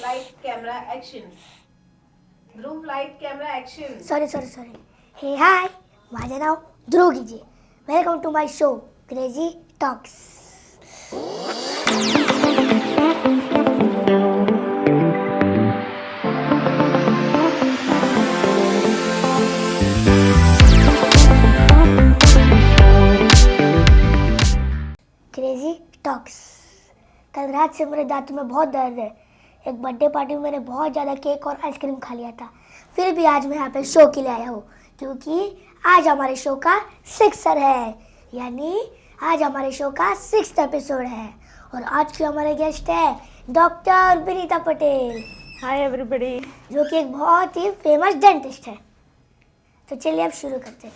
Light, camera, action. Dhruv, light, camera, action. Sorry. Hey hi, माझे नाव Dhruv Gije. Welcome to my show crazy talks. Crazy talks. कल रात से मेरे दांतों में बहुत दर्द है. एक बर्थडे पार्टी में मैंने बहुत ज़्यादा केक और आइसक्रीम खा लिया था. फिर भी आज मैं यहाँ पे शो के लिए आया हूँ क्योंकि आज हमारे शो का सिक्सर है, यानी आज हमारे शो का 6th एपिसोड है. और आज के हमारे गेस्ट है doctor Vinita Patel, hi everybody. जो कि एक बहुत ही फेमस डेंटिस्ट है. तो चलिए अब शुरू करते हैं.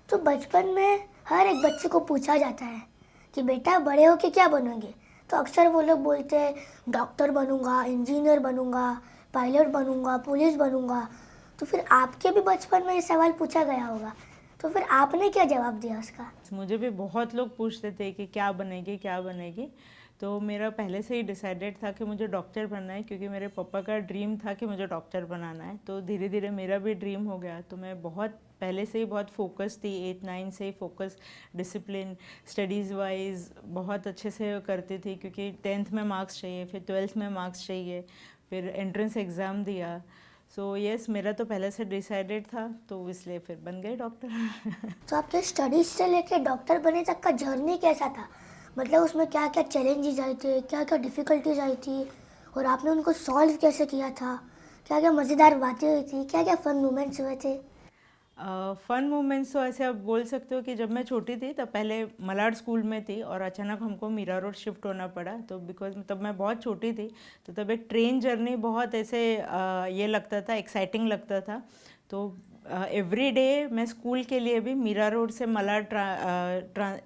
तो बचपन में हर एक बच्चे को पूछा जाता है कि बेटा बड़े होके क्या बनोगे. तो अक्सर वो लोग बोलते हैं डॉक्टर बनूंगा, इंजीनियर बनूंगा, पायलट बनूंगा, पुलिस बनूंगा. तो फिर आपके भी बचपन में ये सवाल पूछा गया होगा, तो फिर आपने क्या जवाब दिया उसका. मुझे भी बहुत लोग पूछते थे कि क्या बनेगी क्या बनेगी. तो मेरा पहले से ही डिसाइडेड था कि मुझे डॉक्टर बनना है, क्योंकि मेरे पापा का ड्रीम था कि मुझे डॉक्टर बनाना है. तो धीरे धीरे मेरा भी ड्रीम हो गया. तो मैं बहुत पहले से ही बहुत फोकस थी, 8-9 से ही फोकस, डिसिप्लिन, स्टडीज़ वाइज बहुत अच्छे से करती थी, क्योंकि 10th में मार्क्स चाहिए, फिर 12th में मार्क्स चाहिए, फिर एंट्रेंस एग्ज़ाम दिया. सो यस, मेरा तो पहले से डिसाइडेड था, तो इसलिए फिर बन गए डॉक्टर. तो आपके स्टडीज से लेके डॉक्टर बने तक का जर्नी कैसा था. मतलब उसमें क्या क्या चैलेंजेस आए थे, क्या क्या डिफ़िकल्टीज आई थी, और आपने उनको सॉल्व कैसे किया था. क्या क्या मज़ेदार बातें हुई थी, क्या क्या फ़न मोमेंट्स हुए थे. फ़न मोमेंट्स तो ऐसे आप बोल सकते हो कि जब मैं छोटी थी तब पहले मलाड स्कूल में थी और अचानक हमको मीरा रोड शिफ्ट होना पड़ा. तो बिकॉज तब मैं बहुत छोटी थी, तो तब एक ट्रेन जर्नी बहुत ऐसे ये लगता था, एक्साइटिंग लगता था. तो एवरी डे मैं स्कूल के लिए भी मीरा रोड से मलाड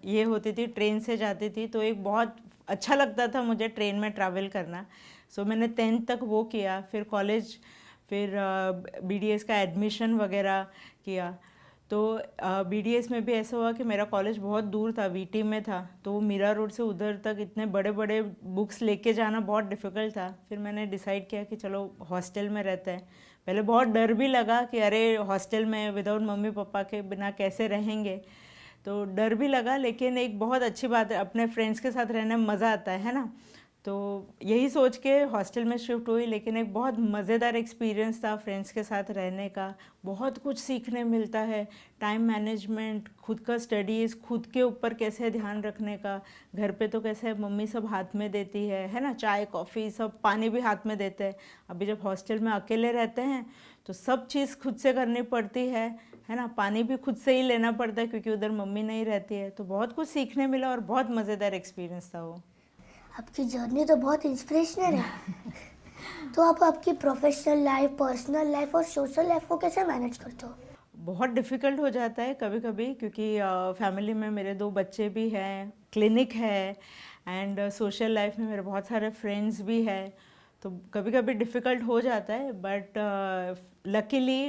ये होती थी, ट्रेन से जाती थी. तो एक बहुत अच्छा लगता था मुझे ट्रेन में ट्रैवल करना. सो मैंने 10th तक वो किया, फिर कॉलेज, फिर बीडीएस का एडमिशन वगैरह किया. तो बीडीएस में भी ऐसा हुआ कि मेरा कॉलेज बहुत दूर था, वीटी में था. तो मीरा रोड से उधर तक इतने बड़े बड़े बुक्स लेके जाना बहुत डिफ़िकल्ट था. फिर मैंने डिसाइड किया कि चलो हॉस्टल में रहते हैं. पहले बहुत डर भी लगा कि अरे हॉस्टल में विदाउट मम्मी पापा के बिना कैसे रहेंगे. तो डर भी लगा, लेकिन एक बहुत अच्छी बात है, अपने फ्रेंड्स के साथ रहने में मज़ा आता है ना. तो यही सोच के हॉस्टल में शिफ्ट हुई. लेकिन एक बहुत मज़ेदार एक्सपीरियंस था फ्रेंड्स के साथ रहने का. बहुत कुछ सीखने मिलता है, टाइम मैनेजमेंट, खुद का स्टडीज़, खुद के ऊपर कैसे ध्यान रखने का. घर पे तो कैसे मम्मी सब हाथ में देती है ना, चाय कॉफ़ी सब, पानी भी हाथ में देते हैं. अभी जब हॉस्टल में अकेले रहते हैं तो सब चीज़ खुद से करनी पड़ती है ना. पानी भी खुद से ही लेना पड़ता है क्योंकि उधर मम्मी नहीं रहती है. तो बहुत कुछ सीखने मिला और बहुत मज़ेदार एक्सपीरियंस था वो. आपकी जर्नी तो बहुत इंस्पिरेशनल है. तो आप आपकी प्रोफेशनल लाइफ, पर्सनल लाइफ और सोशल लाइफ को कैसे मैनेज करते हो. बहुत डिफ़िकल्ट हो जाता है कभी कभी, क्योंकि फैमिली में मेरे 2 बच्चे भी हैं, क्लिनिक है, एंड सोशल लाइफ में मेरे बहुत सारे फ्रेंड्स भी हैं. तो कभी कभी डिफ़िकल्ट हो जाता है, बट लकीली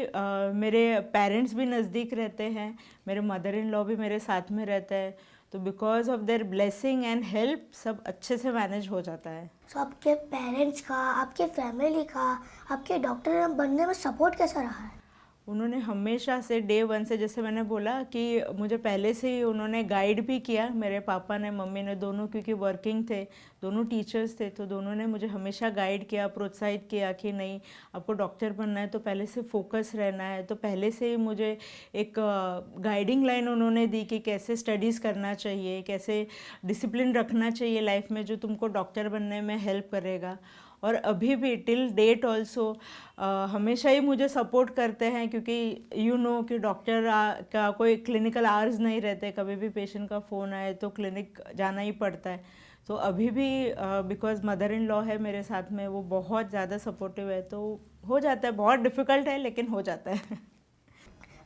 मेरे पेरेंट्स भी नज़दीक रहते हैं, मेरे मदर इन लॉ भी मेरे साथ में रहते हैं. तो because of their blessing and help सब अच्छे से मैनेज हो जाता है. तो आपके पेरेंट्स का, आपके फैमिली का, आपके डॉक्टर बनने में सपोर्ट कैसा रहा है. उन्होंने हमेशा से डे वन से, जैसे मैंने बोला कि मुझे पहले से ही उन्होंने गाइड भी किया, मेरे पापा ने मम्मी ने दोनों, क्योंकि वर्किंग थे, दोनों टीचर्स थे. तो दोनों ने मुझे हमेशा गाइड किया, प्रोत्साहित किया कि नहीं आपको डॉक्टर बनना है तो पहले से फोकस रहना है. तो पहले से ही मुझे एक गाइडिंग लाइन उन्होंने दी कि कैसे स्टडीज़ करना चाहिए, कैसे डिसिप्लिन रखना चाहिए लाइफ में, जो तुमको डॉक्टर बनने में हेल्प करेगा. और अभी भी टिल डेट ऑल्सो हमेशा ही मुझे सपोर्ट करते हैं, क्योंकि कि डॉक्टर का कोई क्लिनिकल आवर्स नहीं रहते, कभी भी पेशेंट का फ़ोन आए तो क्लिनिक जाना ही पड़ता है. तो अभी भी बिकॉज मदर इन लॉ है मेरे साथ में, वो बहुत ज़्यादा सपोर्टिव है. तो हो जाता है, बहुत डिफ़िकल्ट है लेकिन हो जाता है.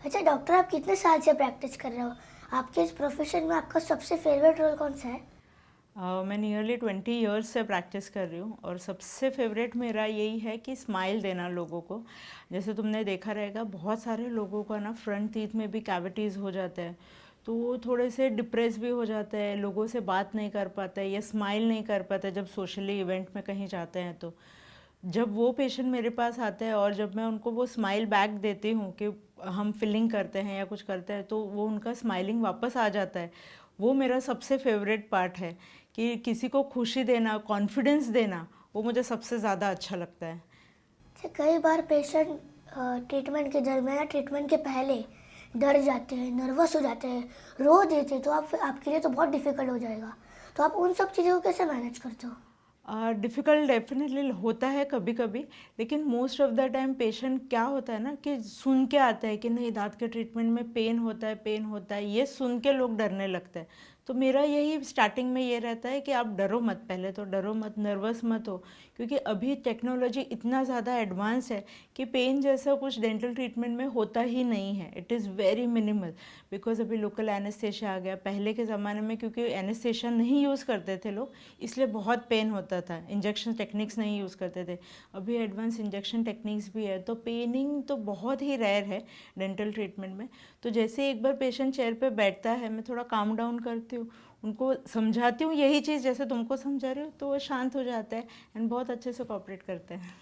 अच्छा डॉक्टर, आप कितने साल से प्रैक्टिस कर रहे हो. आपके इस प्रोफेशन में आपका सबसे फेवरेट रोल कौन सा है. मैं नियरली 20 ईयर्स से प्रैक्टिस कर रही हूँ, और सबसे फेवरेट मेरा यही है कि स्माइल देना लोगों को. जैसे तुमने देखा रहेगा बहुत सारे लोगों का ना फ्रंट टीथ में भी कैविटीज़ हो जाते हैं, तो वो थोड़े से डिप्रेस भी हो जाते हैं, लोगों से बात नहीं कर पाते या स्माइल नहीं कर पाते जब सोशली इवेंट में कहीं जाते हैं. तो जब वो पेशेंट मेरे पास आते हैं और जब मैं उनको वो स्माइल बैक देती हूँ कि हम फिलिंग करते हैं या कुछ करते हैं, तो वो उनका स्माइलिंग वापस आ जाता है, वो मेरा सबसे फेवरेट पार्ट है कि किसी को खुशी देना, कॉन्फिडेंस देना, वो मुझे सबसे ज़्यादा अच्छा लगता है। अच्छा, कई बार पेशेंट ट्रीटमेंट के दरमियान या ट्रीटमेंट के पहले डर जाते हैं, नर्वस हो जाते हैं, रो देते हैं, तो आपके लिए तो बहुत डिफिकल्ट हो जाएगा। तो आप उन सब चीज़ों को कैसे मैनेज करते हो? डिफ़िकल्ट डेफिनेटली होता है कभी कभी, लेकिन most of the time patient क्या होता है ना कि सुन के आता है कि नहीं दांत के ट्रीटमेंट में पेन होता है, पेन होता है, ये सुन के लोग डरने लगते हैं। तो मेरा यही स्टार्टिंग में ये रहता है कि आप डरो मत, पहले तो डरो मत, नर्वस मत हो, क्योंकि अभी टेक्नोलॉजी इतना ज़्यादा एडवांस है कि पेन जैसा कुछ डेंटल ट्रीटमेंट में होता ही नहीं है। It is very minimal, because अभी लोकल एनेस्थेशिया आ गया। पहले के ज़माने में क्योंकि एनेस्थेशिया नहीं यूज़ करते थे लोग, इसलिए बहुत पेन होता था, इंजेक्शन टेक्निक्स नहीं यूज़ करते थे। अभी एडवांस इंजेक्शन टेक्निक्स भी है, तो पेनिंग तो बहुत ही रेयर है डेंटल ट्रीटमेंट में। तो जैसे एक बार पेशेंट चेयर पे बैठता है, मैं थोड़ा काम डाउन करती हूँ, उनको समझाती हूँ यही चीज़ जैसे तुमको समझा रही हूँ, तो वो शांत हो जाता है एंड बहुत अच्छे से कोऑपरेट करते हैं।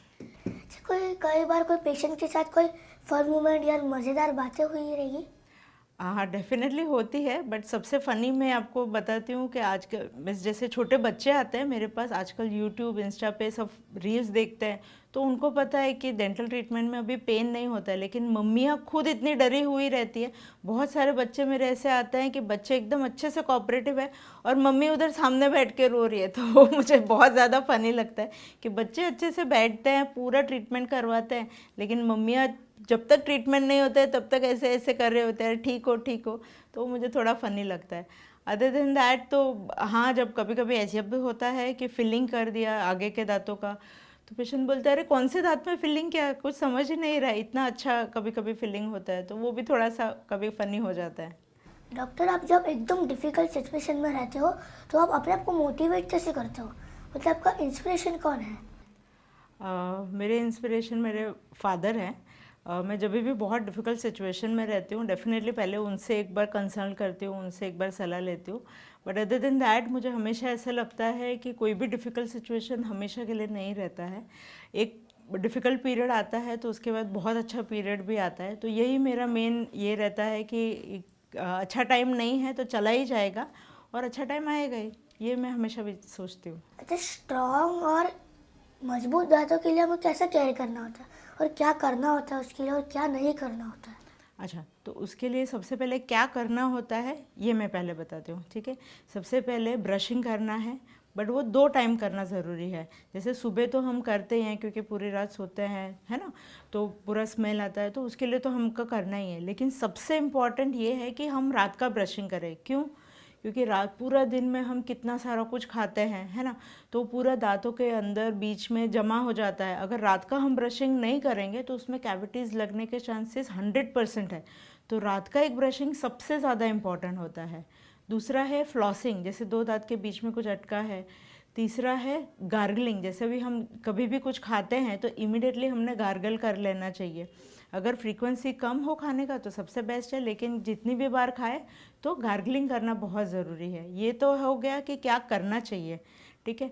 अच्छा, कई बार कोई पेशेंट के साथ कोई फन मोमेंट या मज़ेदार बातें हुई रहेगी? हाँ, डेफिनेटली होती है, बट सबसे फ़नी मैं आपको बताती हूँ कि आज के बस जैसे छोटे बच्चे आते हैं मेरे पास आजकल, यूट्यूब इंस्टा पे सब रील्स देखते हैं, तो उनको पता है कि डेंटल ट्रीटमेंट में अभी पेन नहीं होता है, लेकिन मम्मियाँ खुद इतनी डरी हुई रहती है। बहुत सारे बच्चे मेरे ऐसे आते हैं कि बच्चे एकदम अच्छे से कोऑपरेटिव है और मम्मी उधर सामने बैठ के रो रही है, तो वो मुझे बहुत ज़्यादा फ़नी लगता है कि बच्चे अच्छे से बैठते हैं, पूरा ट्रीटमेंट करवाते हैं, लेकिन मम्मियाँ जब तक ट्रीटमेंट नहीं होता है तब तक ऐसे ऐसे कर रहे होते हैं, ठीक हो ठीक हो, तो मुझे थोड़ा फ़नी लगता है। अदर देन दैट तो हाँ, जब कभी कभी ऐसा भी होता है कि फिलिंग कर दिया आगे के दांतों का, तो पेशेंट बोलता है अरे कौन से दांत में फिलिंग, क्या कुछ समझ ही नहीं रहा, इतना अच्छा कभी कभी फिलिंग होता है, तो वो भी थोड़ा सा कभी फ़नी हो जाता है। डॉक्टर, आप जब एकदम डिफिकल्ट सिचुएशन में रहते हो तो आप अपने आप को मोटिवेट कैसे करते हो? मतलब आपका इंस्पिरेशन कौन है? मेरे इंस्पिरेशन मेरे फादर हैं। मैं जब भी बहुत डिफ़िकल्ट सिचुएशन में रहती हूँ, डेफिनेटली पहले उनसे एक बार कंसल्ट करती हूँ, उनसे एक बार सलाह लेती हूँ। बट अदर देन दैट मुझे हमेशा ऐसा लगता है कि कोई भी डिफ़िकल्ट सिचुएशन हमेशा के लिए नहीं रहता है। एक डिफ़िकल्ट पीरियड आता है तो उसके बाद बहुत अच्छा पीरियड भी आता है, तो यही मेरा मेन ये रहता है कि अच्छा टाइम नहीं है तो चला ही जाएगा और अच्छा टाइम आएगा ही, ये मैं हमेशा भी सोचती हूँ। अच्छा, स्ट्रॉन्ग और मजबूत दांतों के लिए हमें कैसा केयर करना होता है और क्या करना होता है उसके लिए और क्या नहीं करना होता है? अच्छा, तो उसके लिए सबसे पहले क्या करना होता है ये मैं पहले बताती हूँ, ठीक है। सबसे पहले ब्रशिंग करना है, बट वो 2 टाइम करना ज़रूरी है। जैसे सुबह तो हम करते हैं क्योंकि पूरी रात सोते हैं, है ना, तो पूरा स्मेल आता है, तो उसके लिए तो हमको करना ही है। लेकिन सबसे इम्पॉर्टेंट ये है कि हम रात का ब्रशिंग करें। क्यों? क्योंकि रात पूरा दिन में हम कितना सारा कुछ खाते हैं, है ना, तो पूरा दांतों के अंदर बीच में जमा हो जाता है। अगर रात का हम ब्रशिंग नहीं करेंगे तो उसमें कैविटीज़ लगने के चांसेस 100% है। तो रात का एक ब्रशिंग सबसे ज़्यादा इम्पॉर्टेंट होता है। दूसरा है फ्लॉसिंग, जैसे 2 दांत के बीच में कुछ अटका है। तीसरा है गार्गलिंग, जैसे भी हम कभी भी कुछ खाते हैं तो इमिडिएटली हमने गार्गल कर लेना चाहिए। अगर फ्रीक्वेंसी कम हो खाने का तो सबसे बेस्ट है, लेकिन जितनी भी बार खाए तो गार्गलिंग करना बहुत ज़रूरी है। ये तो हो गया कि क्या करना चाहिए, ठीक है।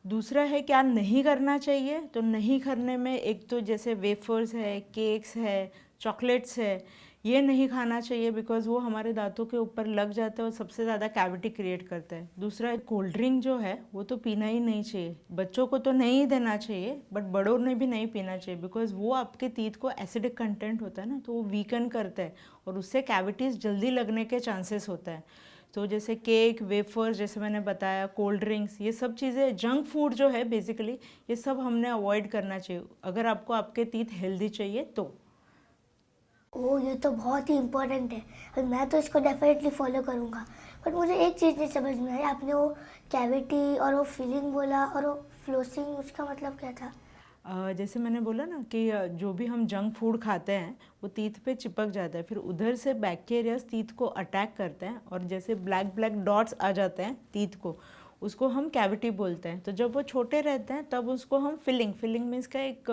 दूसरा है क्या नहीं करना चाहिए, तो नहीं करने में एक तो जैसे वेफर्स है, केक्स है, चॉकलेट्स है, ये नहीं खाना चाहिए बिकॉज वो हमारे दांतों के ऊपर लग जाता है और सबसे ज़्यादा कैविटी क्रिएट करता है। दूसरा कोल्ड ड्रिंक जो है वो तो पीना ही नहीं चाहिए, बच्चों को तो नहीं देना चाहिए, बट बड़ों ने भी नहीं पीना चाहिए बिकॉज वो आपके टीथ को एसिडिक कंटेंट होता है ना, तो वो वीकन करता है और उससे कैविटीज़ जल्दी लगने के चांसेस होता है। तो जैसे केक, वेफर्स, जैसे मैंने बताया, कोल्ड ड्रिंक्स, ये सब चीज़ें, जंक फूड जो है बेसिकली, ये सब हमने अवॉइड करना चाहिए अगर आपको आपके टीथ हेल्दी चाहिए तो। ओह, ये तो बहुत ही इम्पोर्टेंट है और मैं तो इसको डेफिनेटली फॉलो करूँगा। बट मुझे एक चीज़ नहीं समझ में आई, आपने वो कैविटी और वो फीलिंग बोला और वो फ्लोसिंग, उसका मतलब क्या था? जैसे मैंने बोला ना कि जो भी हम जंक फूड खाते हैं वो टीथ पे चिपक जाता है, फिर उधर से बैक्टीरियाज टीथ को अटैक करते हैं और जैसे ब्लैक ब्लैक डॉट्स आ जाते हैं टीथ को, उसको हम कैविटी बोलते हैं। तो जब वो छोटे रहते हैं तब उसको हम फिलिंग मीन्स का एक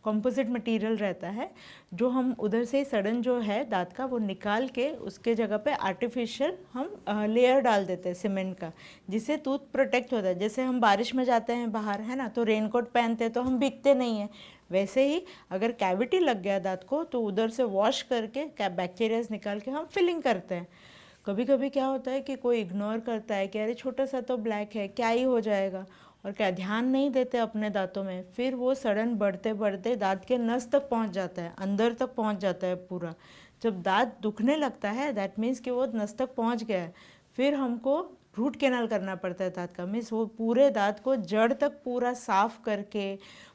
कंपोजिट मटेरियल रहता है जो हम उधर से सडन जो है दांत का वो निकाल के उसके जगह पे आर्टिफिशियल हम लेयर डाल देते हैं सीमेंट का, जिससे टूथ प्रोटेक्ट होता है। जैसे हम बारिश में जाते हैं बाहर, है ना, तो रेनकोट पहनते हैं तो हम भीगते नहीं हैं, वैसे ही अगर कैविटी लग गया दांत को तो उधर से वॉश करके बैक्टीरियाज निकाल के हम फिलिंग करते हैं। कभी कभी क्या होता है कि कोई इग्नोर करता है कि अरे छोटा सा तो ब्लैक है, क्या ही हो जाएगा, और क्या ध्यान नहीं देते अपने दांतों में, फिर वो सडन बढ़ते बढ़ते दांत के नस तक पहुंच जाता है, अंदर तक पहुंच जाता है पूरा। जब दांत दुखने लगता है दैट मीन्स कि वो नस तक पहुंच गया है। फिर हमको रूट कैनाल करना पड़ता है दांत का, मीन्स वो पूरे दांत को जड़ तक पूरा साफ करके,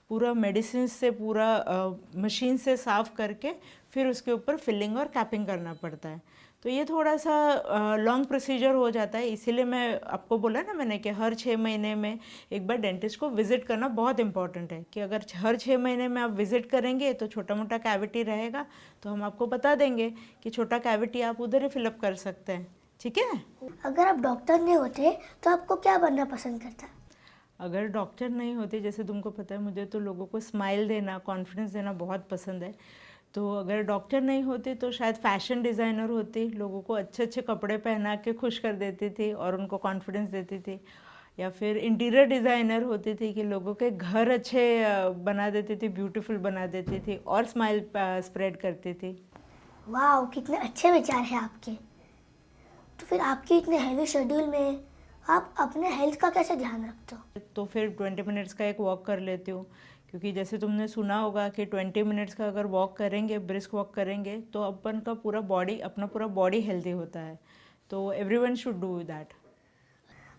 पूरा मेडिसिन से, पूरा मशीन से साफ करके फिर उसके ऊपर फिलिंग और कैपिंग करना पड़ता है। तो ये थोड़ा सा लॉन्ग प्रोसीजर हो जाता है, इसीलिए मैं आपको बोला ना मैंने कि हर 6 महीने में एक बार डेंटिस्ट को विज़िट करना बहुत इंपॉर्टेंट है। कि अगर हर 6 महीने में आप विज़िट करेंगे तो छोटा मोटा कैविटी रहेगा तो हम आपको बता देंगे कि छोटा कैविटी आप उधर ही फिलअप कर सकते हैं, ठीक है। अगर आप डॉक्टर नहीं होते तो आपको क्या बनना पसंद करता? अगर डॉक्टर नहीं होती, जैसे तुमको पता है मुझे तो लोगों को स्माइल देना, कॉन्फिडेंस देना बहुत पसंद है, तो अगर डॉक्टर नहीं होती तो शायद फैशन डिज़ाइनर होती, लोगों को अच्छे अच्छे कपड़े पहना के खुश कर देती थी और उनको कॉन्फिडेंस देती थी। या फिर इंटीरियर डिज़ाइनर होती थी कि लोगों के घर अच्छे बना देती थी, ब्यूटीफुल बना देती थी और स्माइल स्प्रेड करती थी। वाह, कितने अच्छे विचार हैं आपके। तो फिर आपके इतने हैवी शेड्यूल में आप अपने हेल्थ का कैसे ध्यान रखते हो? तो फिर 20 मिनट्स का एक वॉक कर लेती हूँ, क्योंकि जैसे तुमने सुना होगा कि 20 मिनट्स का अगर वॉक करेंगे, ब्रिस्क वॉक करेंगे, तो अपन का पूरा बॉडी हेल्दी होता है। तो एवरीवन शुड डू दैट।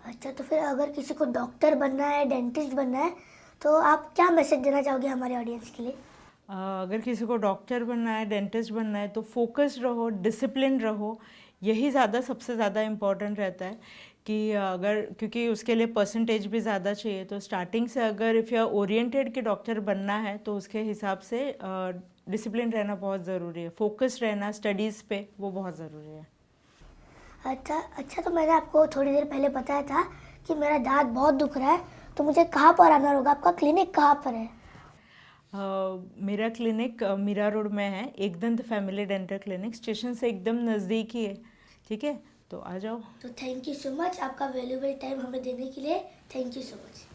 अच्छा, तो फिर अगर किसी को डॉक्टर बनना है, डेंटिस्ट बनना है, तो आप क्या मैसेज देना चाहोगे हमारे ऑडियंस के लिए? अगर किसी को डॉक्टर बनना है, डेंटिस्ट बनना है, तो फोकस्ड रहो, डिसिप्लिन रहो, यही सबसे ज़्यादा इम्पॉर्टेंट रहता है। कि अगर, क्योंकि उसके लिए परसेंटेज भी ज़्यादा चाहिए, तो स्टार्टिंग से अगर इफ़ यू आर ओरिएंटेड कि डॉक्टर बनना है तो उसके हिसाब से डिसिप्लिन रहना बहुत ज़रूरी है, फोकस्ड रहना स्टडीज़ पे, वो बहुत ज़रूरी है। अच्छा, तो मैंने आपको थोड़ी देर पहले बताया था कि मेरा दांत बहुत दुख रहा है, तो मुझे कहाँ पर आना होगा? आपका क्लिनिक कहाँ पर है? मेरा क्लिनिक मीरा रोड में है, Ekdant family dental clinic, station से एकदम नज़दीक ही है, ठीक है, तो आ जाओ। तो थैंक यू सो मच आपका वैल्यूबल टाइम हमें देने के लिए। Thank you so much.